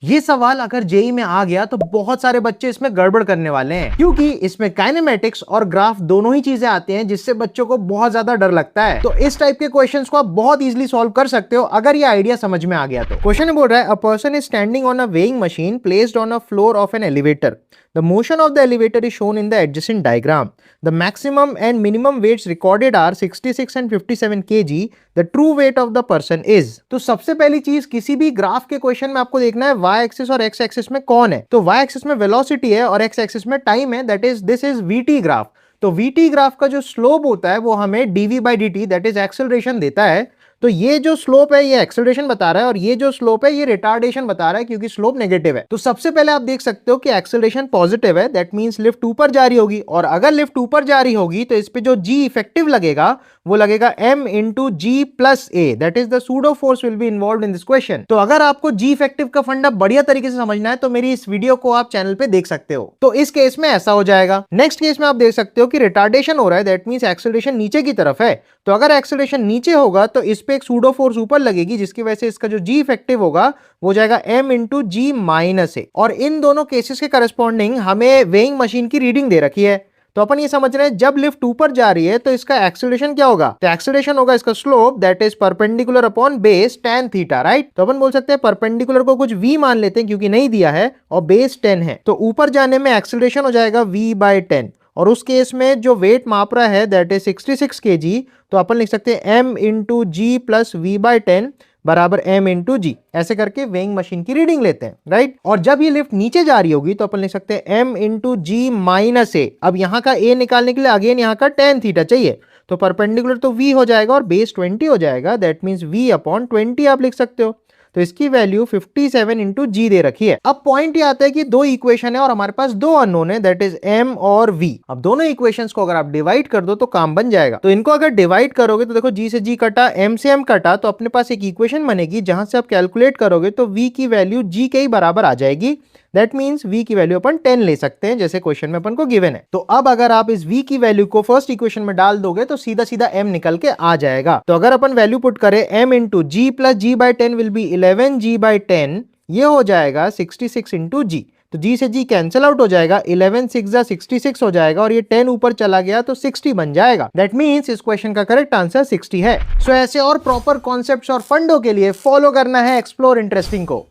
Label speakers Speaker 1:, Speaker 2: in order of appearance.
Speaker 1: ये सवाल अगर जेई में आ गया तो बहुत सारे बच्चे इसमें गड़बड़ करने वाले हैं, क्योंकि इसमें काइनेमेटिक्स और ग्राफ दोनों ही चीजें आती हैं जिससे बच्चों को बहुत ज्यादा डर लगता है। तो इस टाइप के क्वेश्चंस को आप बहुत इजीली सॉल्व कर सकते हो अगर ये आइडिया समझ में आ गया तो। क्वेश्चन बोल रहा है, a person is standing on a weighing machine placed on a floor of an elevator. The motion of the elevator is shown in the adjacent diagram. The maximum and minimum weights recorded are 66 and 57 kg. The true weight of the person is. तो सबसे पहली चीज किसी भी graph के question में आपको देखना है y एक्सिस और x एक्सिस में कौन है। तो y एक्सिस में वेलोसिटी है और x एक्सिस में टाइम है, that is this is vt graph. तो vt ग्राफ का जो स्लोप होता है वो हमें dv by dt that is acceleration देता है। तो ये जो स्लोप है ये एक्सेलरेशन बता रहा है और ये जो स्लोप है ये रिटार्डेशन बता रहा है क्योंकि स्लोप नेगेटिव है। तो सबसे पहले आप देख सकते हो कि एक्सेलरेशन पॉजिटिव है, दैट मींस लिफ्ट ऊपर जा रही होगी, और अगर लिफ्ट ऊपर जा रही होगी तो इस पे जो जी इफेक्टिव लगेगा वो लगेगा m into g plus a, that is the pseudo force will be involve in this question. तो अगर आपको जी इफेक्टिव का फंडा बढ़िया तरीके से समझना है तो मेरी इस वीडियो को आप चैनल पे देख सकते हो। तो इस केस में ऐसा हो जाएगा। नेक्स्ट केस में आप देख सकते हो कि रिटार्डेशन हो रहा है, दैट मींस एक्सेलरेशन नीचे की तरफ है। तो अगर एक्सेलरेशन नीचे होगा तो इस पे एक सूडो फोर्स ऊपर लगेगी जिसकी वजह से इसका जो जी इफेक्टिव होगा वो जाएगा m इंटू जी माइनस ए। और इन दोनों केसेस के करस्पॉन्डिंग हमें वेइंग मशीन की रीडिंग दे रखी है। तो अपन ये समझ रहे हैं जब लिफ्ट ऊपर जा रही है तो इसका एक्सेलरेशन क्या होगा, तो एक्सेलरेशन होगा इसका slope that is perpendicular upon base tan theta, right. तो अपन बोल सकते हैं परपेंडिकुलर को कुछ v मान लेते हैं क्योंकि नहीं दिया है और बेस 10 है, तो ऊपर जाने में एक्सेलरेशन हो जाएगा v बाय 10। और उस केस में जो वेट माप रहा है दैट इज 66 kg, तो अपन लिख सकते हैं m into g plus v by 10 बराबर m इंटू जी। ऐसे करके वेइंग मशीन की रीडिंग लेते हैं, राइट। और जब ये लिफ्ट नीचे जा रही होगी तो अपन लिख सकते हैं m इंटू जी माइनस ए। अब यहाँ का a निकालने के लिए अगेन यहाँ का tan थीटा चाहिए, तो परपेंडिकुलर तो v हो जाएगा और बेस 20 हो जाएगा, दैट मीन्स v अपॉन 20 आप लिख सकते हो। तो इसकी वैल्यू 57 इंटू जी दे रखी है। अब पॉइंट ये आता है कि दो इक्वेशन है और हमारे पास दो अननोन है, दैट इज m और v। अब दोनों इक्वेशंस को अगर आप डिवाइड कर दो तो काम बन जाएगा। तो इनको अगर डिवाइड करोगे तो देखो g से g कटा, m से m कटा, तो अपने पास एक इक्वेशन बनेगी जहां से आप कैलकुलेट करोगे तो v की वैल्यू g के ही बराबर आ जाएगी। दैट मीन्स v की वैल्यू अपन 10 ले सकते हैं जैसे क्वेश्चन में अपन को गिवन है। तो अब अगर आप इस v की वैल्यू को फर्स्ट इक्वेशन में डाल दोगे तो सीधा सीधा m निकल के आ जाएगा। तो अगर अपन वैल्यू पुट करें m into g plus g by 10 will be 11g by 10, ये हो जाएगा 66 इंटू जी। तो g से g कैंसिल आउट हो जाएगा, 11 6 66 हो जाएगा और ये 10 ऊपर चला गया तो 60 बन जाएगा। दैट मीन्स इस क्वेश्चन का करेक्ट आंसर 60 है। सो ऐसे और प्रॉपर कॉन्सेप्ट्स और फंडों के लिए फॉलो करना है एक्सप्लोर इंटरेस्टिंग को।